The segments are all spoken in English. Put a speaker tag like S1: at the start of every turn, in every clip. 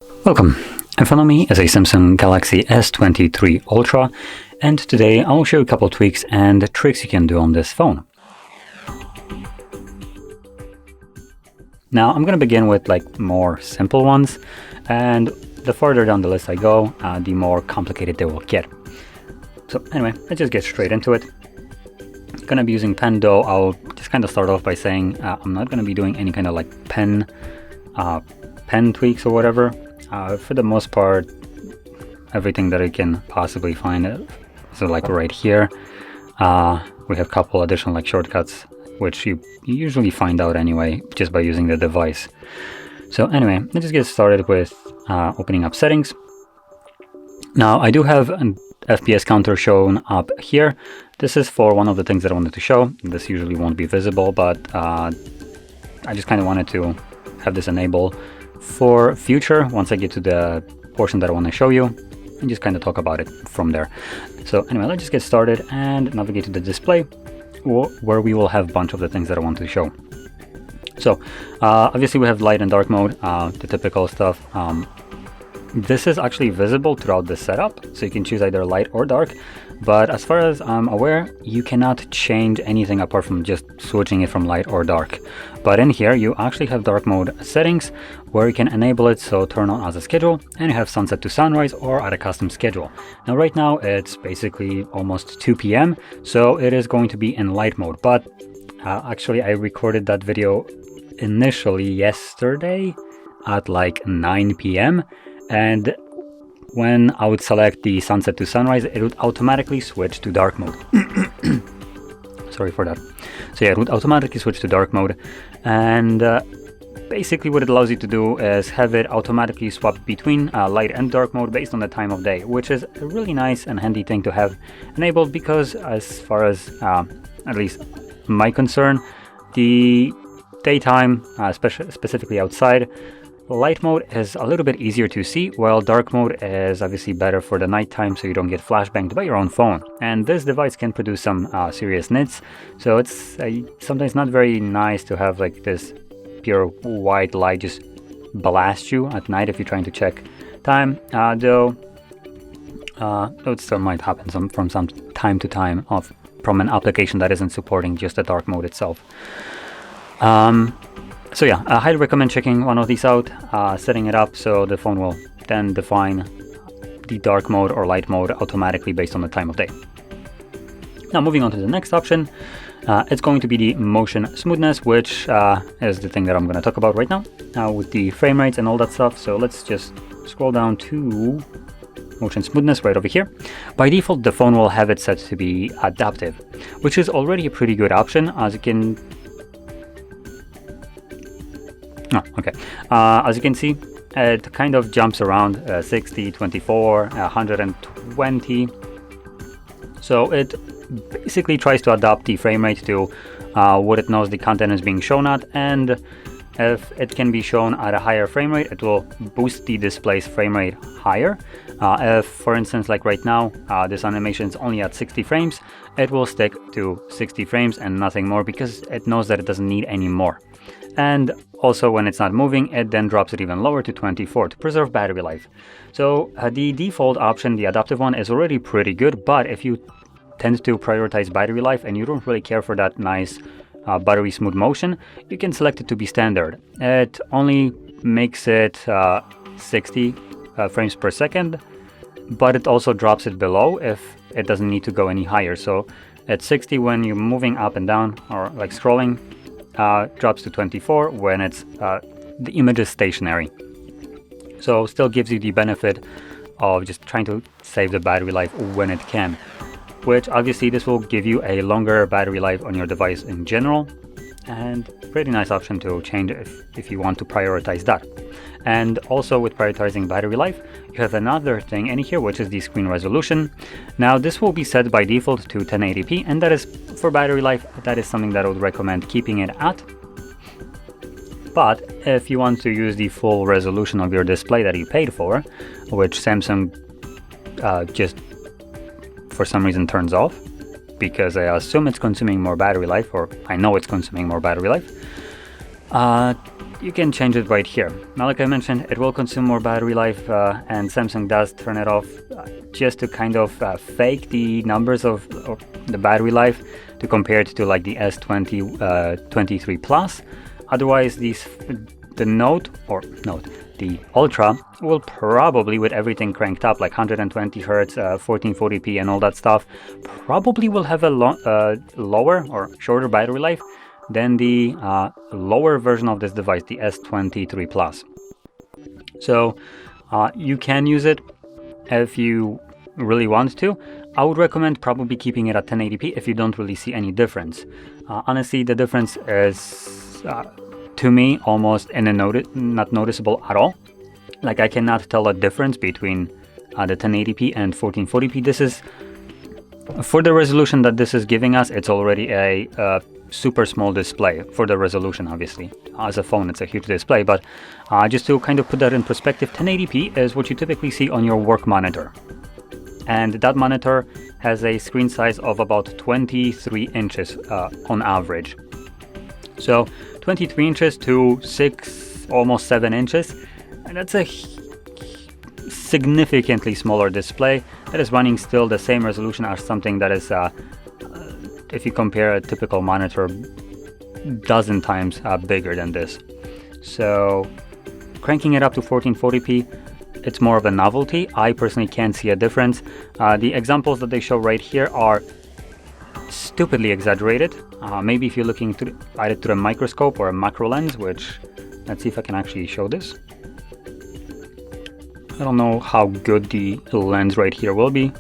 S1: Welcome. In front of me is a Samsung Galaxy S23 Ultra, and today I'll show you a couple tweaks and tricks you can do on this phone. Now I'm going to begin with more simple ones, and the farther down the list I go, the more complicated they will get. So anyway, let's just get straight into it. I'm going to be using pen, though I'll just kind of start off by saying I'm not going to be doing any kind of pen tweaks or whatever. For the most part, everything that I can possibly find. So right here, we have a couple additional shortcuts, which you usually find out anyway, just by using the device. So anyway, let's just get started with opening up settings. Now I do have an FPS counter shown up here. This is for one of the things that I wanted to show. This usually won't be visible, but I just kind of wanted to have this enabled for future once I get to the portion that I want to show you, and just kind of talk about it from there. So anyway, let's just get started and navigate to the display, where we will have a bunch of the things that I want to show. So obviously we have light and dark mode, the typical stuff. This is actually visible throughout the setup, so you can choose either light or dark, but as far as I'm aware, you cannot change anything apart from just switching it from light or dark. But in here you actually have dark mode settings, where you can enable it, so turn on as a schedule, and you have sunset to sunrise or at a custom schedule. Now right now it's basically almost 2 p.m, so it is going to be in light mode, but actually I recorded that video initially yesterday at 9 p.m, and when I would select the sunset to sunrise, it would automatically switch to dark mode. Sorry for that. So yeah, it would automatically switch to dark mode, and basically what it allows you to do is have it automatically swap between light and dark mode based on the time of day, which is a really nice and handy thing to have enabled, because as far as at least my concern, the daytime, specifically outside, light mode is a little bit easier to see, while dark mode is obviously better for the nighttime, so you don't get flashbanged by your own phone. And this device can produce some serious nits, so it's sometimes not very nice to have this pure white light just blast you at night if you're trying to check time, though it still might happen from some time to time from an application that isn't supporting just the dark mode itself. So yeah, I highly recommend checking one of these out, setting it up so the phone will then define the dark mode or light mode automatically based on the time of day. Now moving on to the next option, it's going to be the motion smoothness, which is the thing that I'm going to talk about right now, with the frame rates and all that stuff. So let's just scroll down to motion smoothness right over here. By default, the phone will have it set to be adaptive, which is already a pretty good option, as you can as you can see, it kind of jumps around 60, 24, 120. So it basically tries to adapt the frame rate to what it knows the content is being shown at, and if it can be shown at a higher frame rate, it will boost the display's frame rate higher. If, for instance, right now, this animation is only at 60 frames, it will stick to 60 frames and nothing more, because it knows that it doesn't need any more. And also when it's not moving, it then drops it even lower to 24 to preserve battery life. So the default option, the adaptive one, is already pretty good, but if you tend to prioritize battery life and you don't really care for that nice buttery smooth motion, you can select it to be standard. It only makes it 60 frames per second, but it also drops it below if it doesn't need to go any higher. So at 60 when you're moving up and down or scrolling, drops to 24 when it's the image is stationary. So still gives you the benefit of just trying to save the battery life when it can, which obviously this will give you a longer battery life on your device in general, and pretty nice option to change if you want to prioritize that. And also with prioritizing battery life, you have another thing in here, which is the screen resolution. Now this will be set by default to 1080p, and that is for battery life. That is something that I would recommend keeping it at. But if you want to use the full resolution of your display that you paid for, which Samsung just for some reason turns off, because I assume it's consuming more battery life, or I know it's consuming more battery life, you can change it right here. Now, like I mentioned, it will consume more battery life, and Samsung does turn it off just to kind of fake the numbers of the battery life to compare it to like the S23 Plus. Otherwise, the Ultra will probably, with everything cranked up, like 120 Hz, 1440p and all that stuff, probably will have a lower or shorter battery life than the lower version of this device, the S23 Plus. So you can use it if you really want to. I would recommend probably keeping it at 1080p if you don't really see any difference. Honestly, the difference is to me almost not noticeable at all. Like, I cannot tell a difference between the 1080p and 1440p. This is, for the resolution that this is giving us, it's already a super small display for the resolution. Obviously, as a phone it's a huge display, but just to kind of put that in perspective, 1080p is what you typically see on your work monitor, and that monitor has a screen size of about 23 inches on average. So 23 inches to 6, almost 7 inches, and that's a significantly smaller display that is running still the same resolution as something that is, if you compare a typical monitor, dozen times bigger than this. So cranking it up to 1440p, it's more of a novelty. I personally can't see a difference. The examples that they show right here are stupidly exaggerated. Maybe if you're looking at it through a microscope or a macro lens, which, let's see if I can actually show this. I don't know how good the lens right here will be.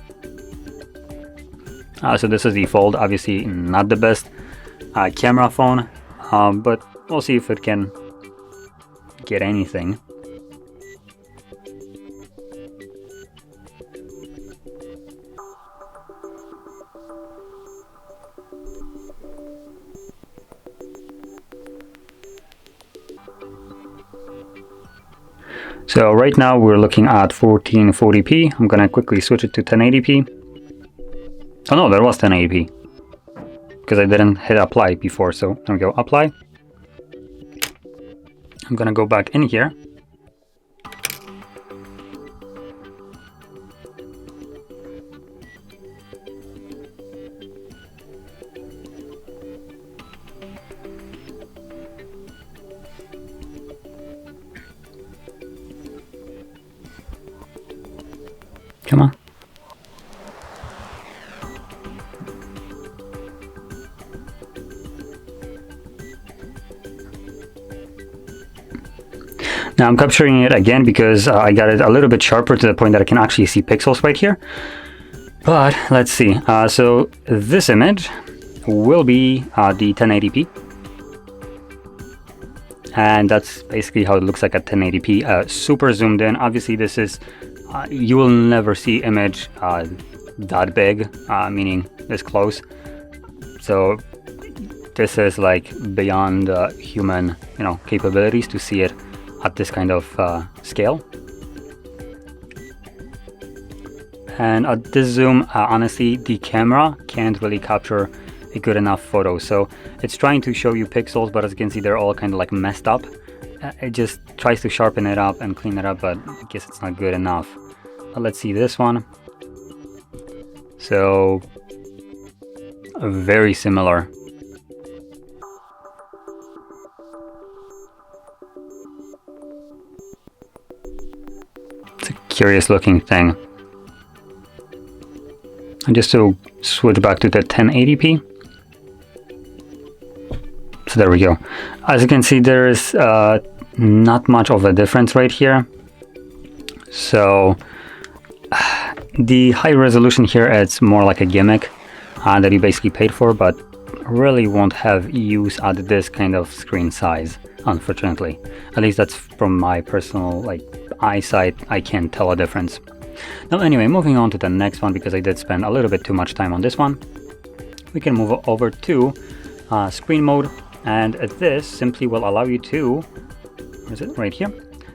S1: So this is the Fold, obviously not the best camera phone, but we'll see if it can get anything. So right now we're looking at 1440p. I'm gonna quickly switch it to 1080p. Oh no, there was 1080p, because I didn't hit apply before, so there we go, apply. I'm gonna go back in here. Come on. Now I'm capturing it again because I got it a little bit sharper to the point that I can actually see pixels right here. But let's see. So this image will be the 1080p. And that's basically how it looks like at 1080p. Super zoomed in. Obviously this is, you will never see image that big, meaning this close. So this is like beyond human, capabilities to see it at this kind of scale. And at this zoom, honestly, the camera can't really capture a good enough photo. So it's trying to show you pixels, but as you can see, they're all kind of like messed up. It just tries to sharpen it up and clean it up, but I guess it's not good enough. But let's see this one. So very similar. It's a curious looking thing. And just to switch back to the 1080p. So there we go. As you can see, there is not much of a difference right here. So the high resolution here, it's more like a gimmick that you basically paid for, but really won't have use at this kind of screen size, unfortunately. At least that's from my personal eyesight. I can't tell a difference. Now anyway, moving on to the next one, because I did spend a little bit too much time on this one. We can move over to screen mode, and this simply will allow you to, where is it, right here,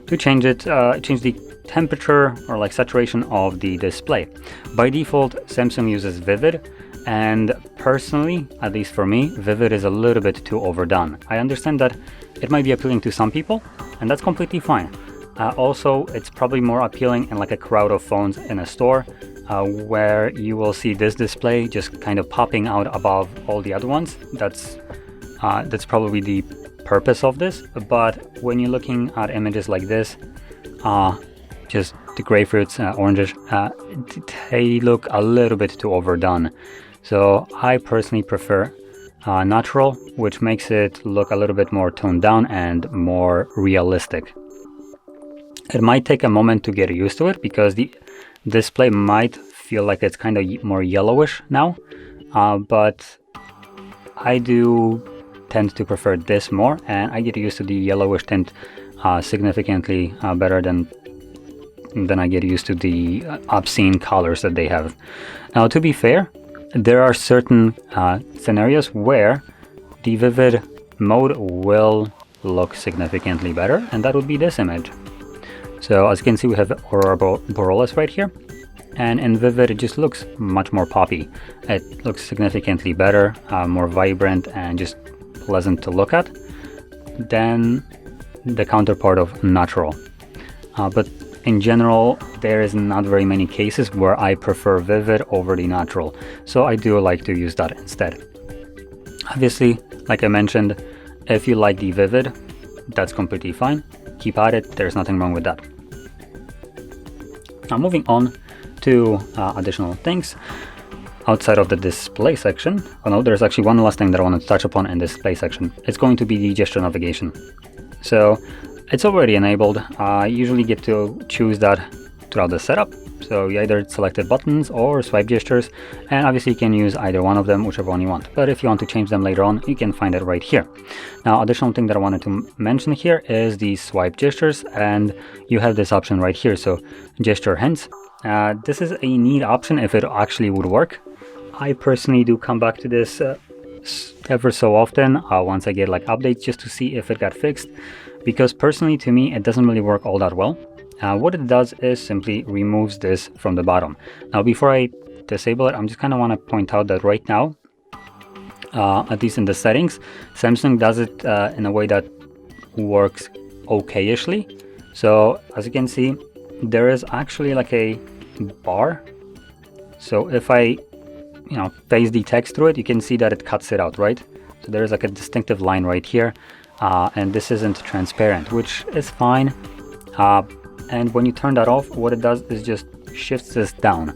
S1: to change it, change the temperature or saturation of the display. By default, Samsung uses vivid, And personally, at least for me, Vivid is a little bit too overdone. I understand that it might be appealing to some people, and that's completely fine. Also, it's probably more appealing in like a crowd of phones in a store, where you will see this display just kind of popping out above all the other ones. That's probably the purpose of this. But when you're looking at images like this, just the grapefruits, oranges, they look a little bit too overdone. So I personally prefer natural, which makes it look a little bit more toned down and more realistic. It might take a moment to get used to it because the display might feel like it's kind of more yellowish now, but I do tend to prefer this more, and I get used to the yellowish tint significantly better than I get used to the obscene colors that they have. Now, to be fair, there are certain scenarios where the vivid mode will look significantly better, and that would be this image. So as you can see, we have Aurora Borealis right here, and in Vivid it just looks much more poppy. It looks significantly better, more vibrant, and just pleasant to look at than the counterpart of Natural. But in general, there is not very many cases where I prefer Vivid over the Natural, so I do like to use that instead. Obviously, like I mentioned, if you like the Vivid, that's completely fine. Keep at it, there's nothing wrong with that. Now moving on to additional things outside of the display section. Oh no, there's actually one last thing that I wanted to touch upon in this display section. It's going to be the gesture navigation. So it's already enabled. I usually get to choose that throughout the setup. So you either selected buttons or swipe gestures, and obviously you can use either one of them, whichever one you want. But if you want to change them later on, you can find it right here. Now, additional thing that I wanted to mention here is the swipe gestures, and you have this option right here. So gesture hints. This is a neat option if it actually would work. I personally do come back to this ever so often once I get like updates just to see if it got fixed, because personally to me it doesn't really work all that well. What it does is simply removes this from the bottom. Now before I disable it, I'm just kind of want to point out that right now, at least in the settings, Samsung does it in a way that works okay-ishly. So as you can see, there is actually like a bar. So if I face the text through it, you can see that it cuts it out, right? So there is like a distinctive line right here, and this isn't transparent, which is fine. And when you turn that off, what it does is just shifts this down,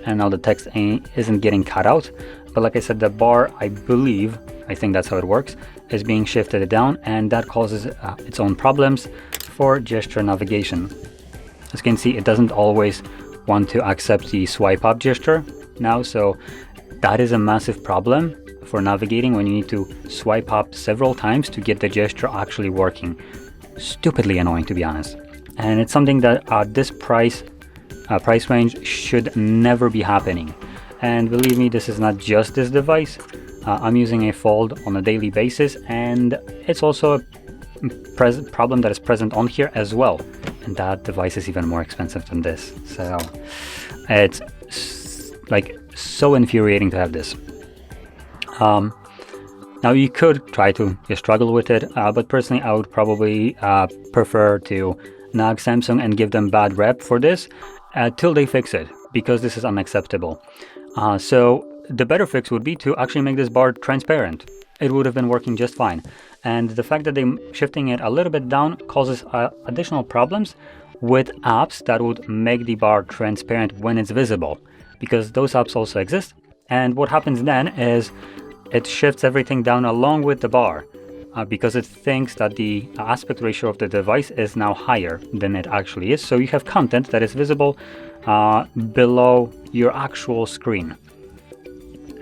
S1: and now the text isn't getting cut out. But like I said, the bar, I think that's how it works, is being shifted down, and that causes its own problems for gesture navigation. As you can see, it doesn't always want to accept the swipe up gesture now, so that is a massive problem for navigating when you need to swipe up several times to get the gesture actually working. Stupidly annoying, to be honest. And it's something that at this price range should never be happening. And believe me, this is not just this device. I'm using a Fold on a daily basis, and it's also a problem that is present on here as well. And that device is even more expensive than this. So it's like so infuriating to have this. Now you could try to struggle with it, but personally I would probably prefer to nag Samsung and give them bad rep for this till they fix it, because this is unacceptable. So the better fix would be to actually make this bar transparent. It would have been working just fine. And the fact that they're shifting it a little bit down causes additional problems with apps that would make the bar transparent when it's visible, because those apps also exist. And what happens then is it shifts everything down along with the bar, because it thinks that the aspect ratio of the device is now higher than it actually is. So you have content that is visible below your actual screen.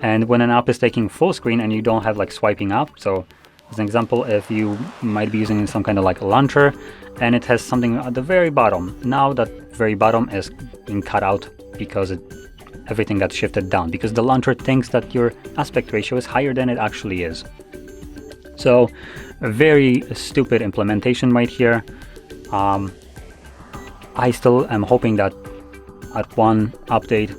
S1: And when an app is taking full screen and you don't have like swiping up, so as an example, if you might be using some kind of like launcher and it has something at the very bottom, now that very bottom is being cut out because everything got shifted down, because the launcher thinks that your aspect ratio is higher than it actually is. So a very stupid implementation right here. I still am hoping that at one update,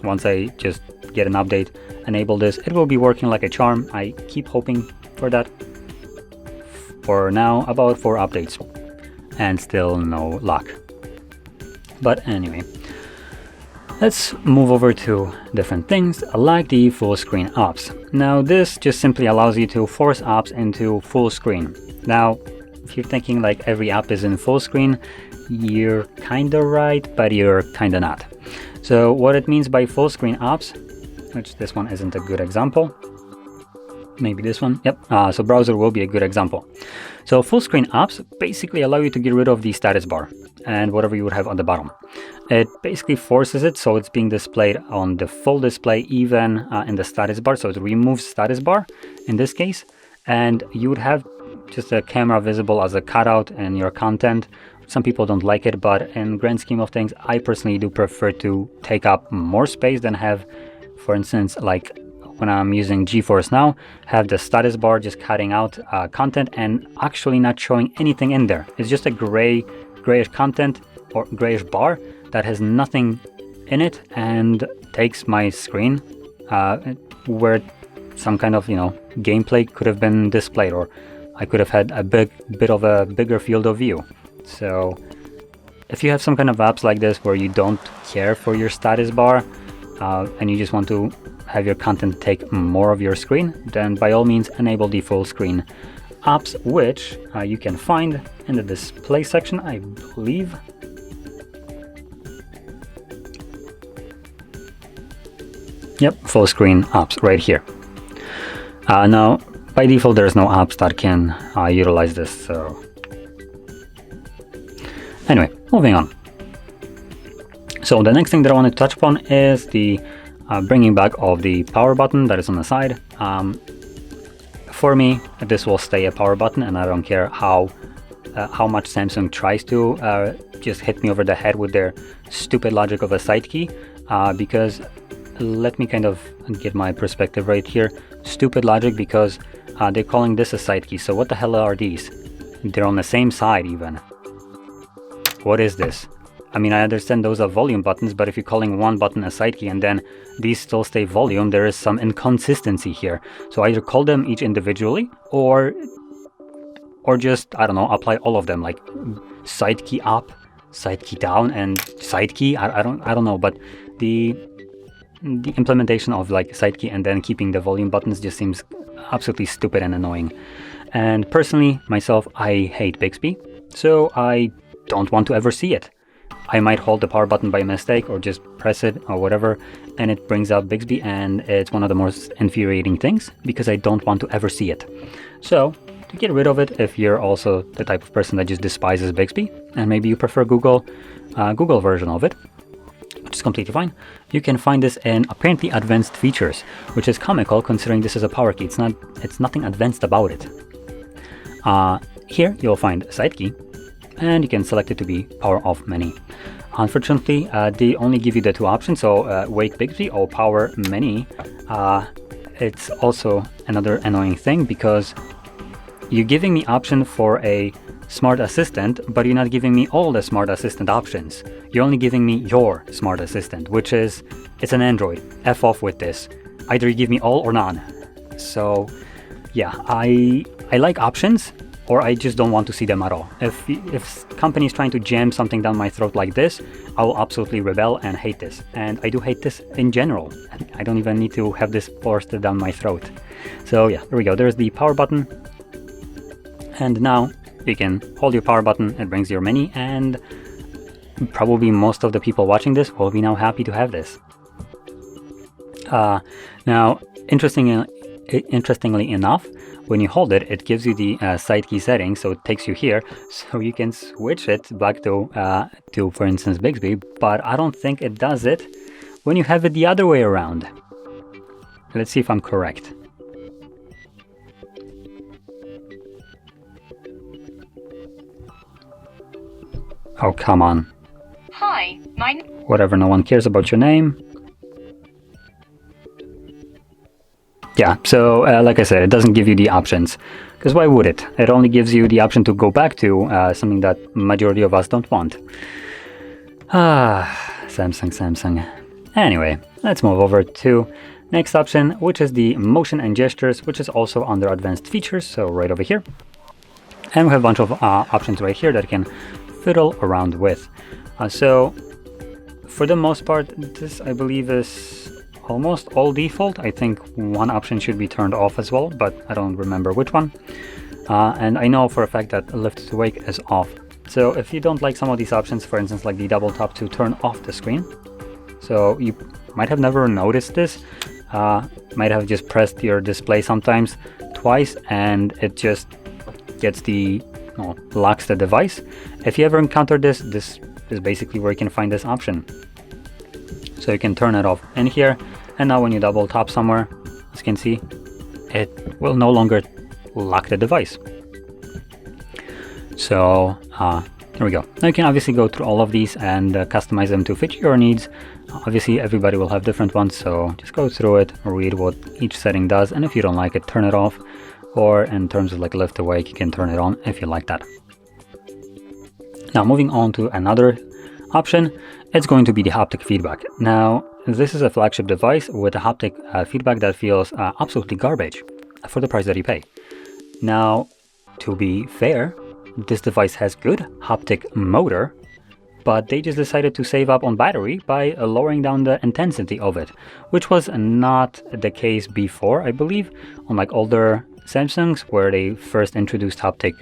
S1: once I just get an update, enable this. It will be working like a charm. I keep hoping for that. For now, about 4 updates, and still no luck. But anyway, let's move over to different things like the full screen apps. Now this just simply allows you to force apps into full screen. Now, if you're thinking like every app is in full screen, you're kinda right, but you're kinda not. So what it means by full screen apps, which this one isn't a good example, maybe this one, yep, so browser will be a good example. So full screen apps basically allow you to get rid of the status bar and whatever you would have on the bottom. It basically forces it so it's being displayed on the full display, even in the status bar. So it removes status bar in this case, and you would have just a camera visible as a cutout in your content. Some people don't like it, but in grand scheme of things, I personally do prefer to take up more space than have, for instance, like when I'm using GeForce Now, have the status bar just cutting out content and actually not showing anything in there. It's just a grayish content or grayish bar that has nothing in it and takes my screen where some kind of, gameplay could have been displayed, or I could have had a bit of a bigger field of view. So if you have some kind of apps like this where you don't care for your status bar and you just want to have your content take more of your screen, then by all means enable the full screen apps, which you can find in the display section, I believe. Yep, full screen apps right here. Now, by default, there's no apps that can utilize this, so anyway, moving on. So the next thing that I want to touch upon is the bringing back of the power button that is on the side. For me, this will stay a power button, and I don't care how much Samsung tries to just hit me over the head with their stupid logic of a side key, because let me kind of get my perspective right here. Stupid logic because they're calling this a side key. So what the hell are these? They're on the same side even. What is this? I mean, I understand those are volume buttons, but if you're calling one button a side key and then these still stay volume, there is some inconsistency here. So either call them each individually or just, I don't know, apply all of them, like side key up, side key down, and side key. I don't know, but the implementation of like side key and then keeping the volume buttons just seems absolutely stupid and annoying. And personally, myself, I hate Bixby, so I don't want to ever see it. I might hold the power button by mistake or just press it or whatever, and it brings up Bixby, and it's one of the most infuriating things because I don't want to ever see it. So to get rid of it, if you're also the type of person that just despises Bixby and maybe you prefer Google version of it, which is completely fine, you can find this in apparently advanced features, which is comical considering this is a power key. It's nothing advanced about it. Here you'll find side key, and you can select it to be power off menu. Unfortunately, they only give you the 2 options, so wake Bixby or power menu. It's also another annoying thing because you're giving me option for a smart assistant, but you're not giving me all the smart assistant options. You're only giving me your smart assistant, which is, it's an Android. F off with this. Either you give me all or none. So yeah, I like options, or I just don't want to see them at all. If company is trying to jam something down my throat like this, I will absolutely rebel and hate this. And I do hate this in general. I don't even need to have this forced down my throat. So yeah, there we go. There's the power button. And now you can hold your power button, it brings your menu, and probably most of the people watching this will be now happy to have this. Now, interestingly enough, when you hold it, it gives you the side key settings, so it takes you here, so you can switch it back to for instance, Bixby, but I don't think it does it when you have it the other way around. Let's see if I'm correct. Oh, come on.
S2: Hi,
S1: Whatever, no one cares about your name. Yeah, so like I said, it doesn't give you the options, because why would it? It only gives you the option to go back to something that majority of us don't want. Samsung. Anyway, let's move over to next option, which is the motion and gestures, which is also under advanced features, so right over here. And we have a bunch of options right here that you can fiddle around with. So for the most part, this I believe is almost all default. I think one option should be turned off as well, but I don't remember which one. And I know for a fact that lift to wake is off. So if you don't like some of these options, for instance, like the double tap to turn off the screen, so you might have never noticed this, might have just pressed your display sometimes twice and it just gets locks the device. If you ever encounter this, this is basically where you can find this option. So you can turn it off in here, and now when you double tap somewhere, as you can see, it will no longer lock the device. So there we go. Now you can obviously go through all of these and customize them to fit your needs. Obviously everybody will have different ones, so just go through it, read what each setting does, and if you don't like it, turn it off. Or in terms of like lift awake, you can turn it on if you like that. Now moving on to another option, it's going to be the haptic feedback. Now this is a flagship device with a haptic feedback that feels absolutely garbage for the price that you pay. Now to be fair, this device has good haptic motor, but they just decided to save up on battery by lowering down the intensity of it, which was not the case before, I believe, on like older Samsungs where they first introduced haptic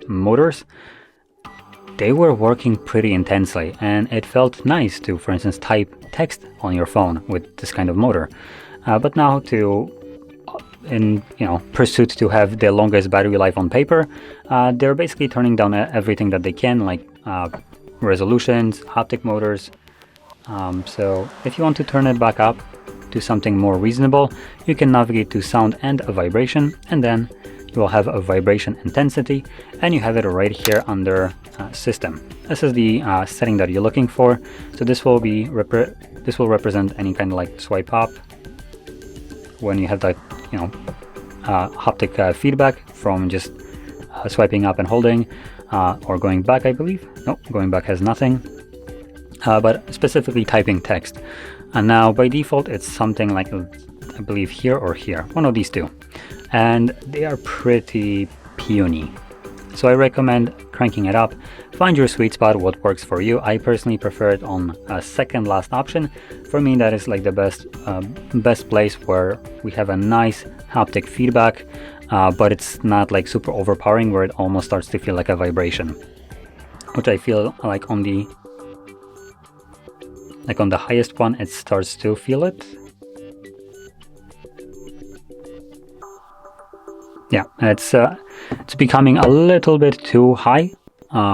S1: motors. They were working pretty intensely and it felt nice to, for instance, type text on your phone with this kind of motor. But now in pursuit to have the longest battery life on paper, they're basically turning down everything that they can, like resolutions, haptic motors. So if you want to turn it back up to something more reasonable, you can navigate to sound and a vibration, and then you will have a vibration intensity, and you have it right here under system. This is the setting that you're looking for. So this will be this will represent any kind of like swipe up when you have that haptic feedback from just swiping up and holding, or going back, I believe. Nope, going back has nothing, but specifically typing text. And now by default it's something like, I believe, here or here, one of these two, and they are pretty puny. So I recommend cranking it up. Find your sweet spot, what works for you. I personally prefer it on a second last option. For me, that is like the best place where we have a nice haptic feedback, but it's not like super overpowering where it almost starts to feel like a vibration, which I feel like on the highest one it starts to feel it. Yeah, it's becoming a little bit too high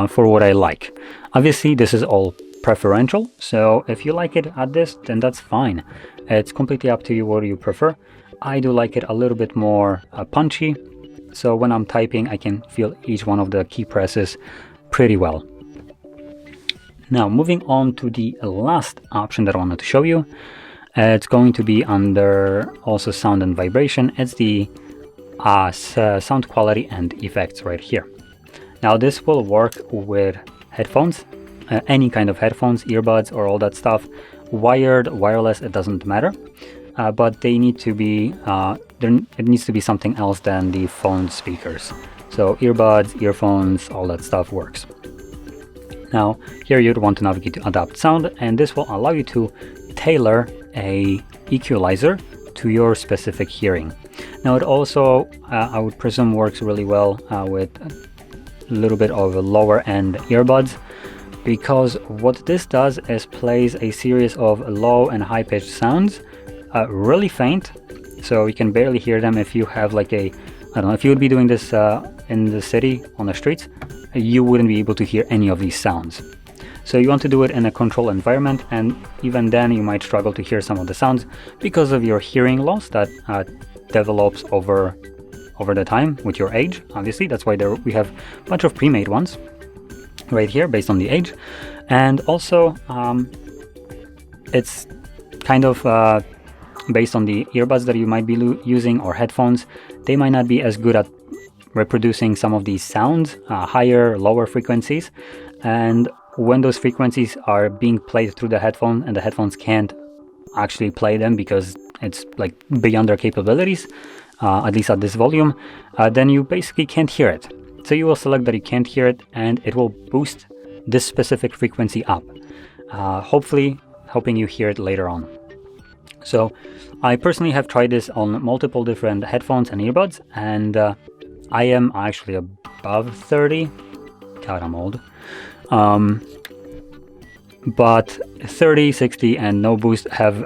S1: for what I like. Obviously this is all preferential, so if you like it at this, then that's fine. It's completely up to you what you prefer. I do like it a little bit more punchy, so when I'm typing I can feel each one of the key presses pretty well. Now moving on to the last option that I wanted to show you, it's going to be under also sound and vibration. It's the sound quality and effects right here. Now this will work with headphones, any kind of headphones, earbuds, or all that stuff. Wired, wireless, it doesn't matter, but they need to be it needs to be something else than the phone speakers. So earbuds, earphones, all that stuff works. Now here you'd want to navigate to adapt sound, and this will allow you to tailor a equalizer to your specific hearing. Now it also I would presume works really well with a little bit of lower end earbuds, because what this does is plays a series of low and high pitched sounds, really faint, so you can barely hear them. If you have like I don't know, if you would be doing this in the city on the streets, you wouldn't be able to hear any of these sounds. So you want to do it in a controlled environment, and even then you might struggle to hear some of the sounds because of your hearing loss that develops over the time with your age. Obviously that's why we have a bunch of pre-made ones right here based on the age. And also it's kind of based on the earbuds that you might be using or headphones. They might not be as good at reproducing some of these sounds, higher, lower frequencies, and when those frequencies are being played through the headphone and the headphones can't actually play them because it's like beyond their capabilities, at least at this volume, then you basically can't hear it. So you will select that you can't hear it, and it will boost this specific frequency up, hopefully helping you hear it later on. So I personally have tried this on multiple different headphones and earbuds, and I am actually above 30. God, I'm old. But 30, 60, and no boost have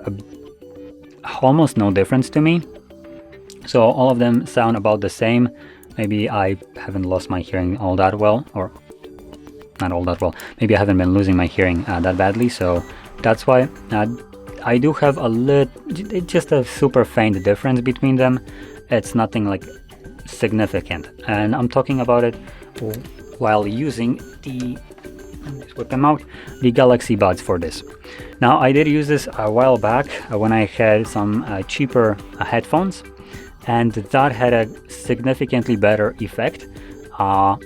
S1: almost no difference to me. So all of them sound about the same. Maybe I haven't lost my hearing all that well, or not all that well. Maybe I haven't been losing my hearing that badly, so that's why. I do have just a super faint difference between them. It's nothing like significant, and I'm talking about it while using the, let me just whip them out, the Galaxy buds for this. Now I did use this a while back when I had some cheaper headphones, and that had a significantly better effect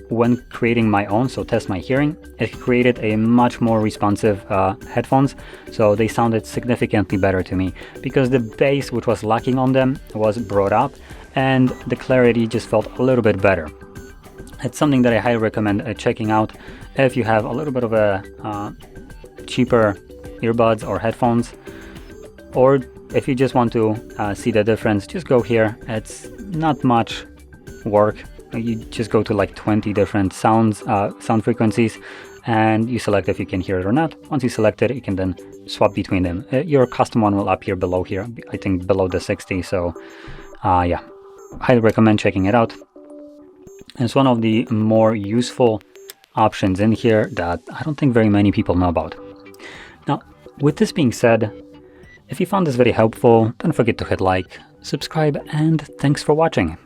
S1: when creating my own, so test my hearing. It created a much more responsive headphones, so they sounded significantly better to me because the bass, which was lacking on them, was brought up, and the clarity just felt a little bit better. It's something that I highly recommend checking out if you have a little bit of a cheaper earbuds or headphones, or if you just want to see the difference, just go here. It's not much work. You just go to like 20 different sound frequencies, and you select if you can hear it or not. Once you select it, you can then swap between them. Your custom one will appear below here, I think below the 60. So yeah, highly recommend checking it out. It's one of the more useful options in here that I don't think very many people know about. Now, with this being said, if you found this very helpful, don't forget to hit like, subscribe, and thanks for watching.